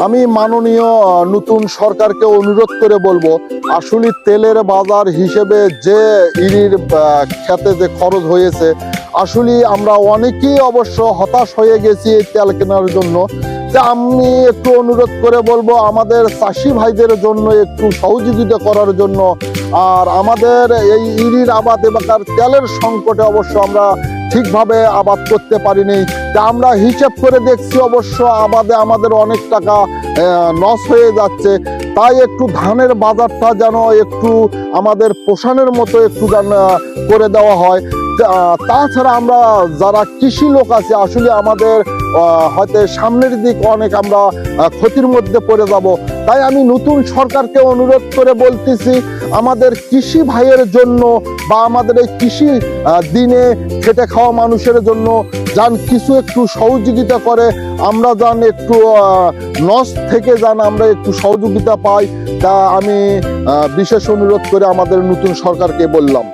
আমি মাননীয় নতুন সরকারকে অনুরোধ করে বলবো, আসলে তেলের বাজার হিসেবে যে ইরির খেতে যে খরচ হয়েছে, আসলে আমরা অনেকেই অবশ্য হতাশ হয়ে গেছি এই তেল কেনার জন্য। যে আমি একটু অনুরোধ করে বলবো আমাদের চাষি ভাইদের জন্য একটু সহযোগিতা করার জন্য। আর আমাদের এই ইরির আবাদ এলাকার তেলের সংকটে অবশ্য আমরা ঠিকভাবে আবাদ করতে পারিনি। তা আমরা হিসাব করে দেখছি অবশ্য আবাদে আমাদের অনেক টাকা লস হয়ে যাচ্ছে। তাই একটু ধানের বাজারটা যেন একটু আমাদের পোষণের মতো একটু করে দেওয়া হয়। তাছাড়া আমরা যারা কৃষি লোক আছে, আসলে আমাদের হয়তো সামনের দিক অনেক আমরা ক্ষতির মধ্যে পড়ে যাব। তাই আমি নতুন সরকারকে অনুরোধ করে বলতেছি, আমাদের কৃষি ভাইয়ের জন্য বা আমাদের এই কৃষি দিনে খেটে খাওয়া মানুষের জন্য যান কিছু একটু সহযোগিতা করে, আমরা যান একটু লস থেকে যান আমরা একটু সহযোগিতা পাই। তা আমি বিশেষ অনুরোধ করে আমাদের নতুন সরকারকে বললাম।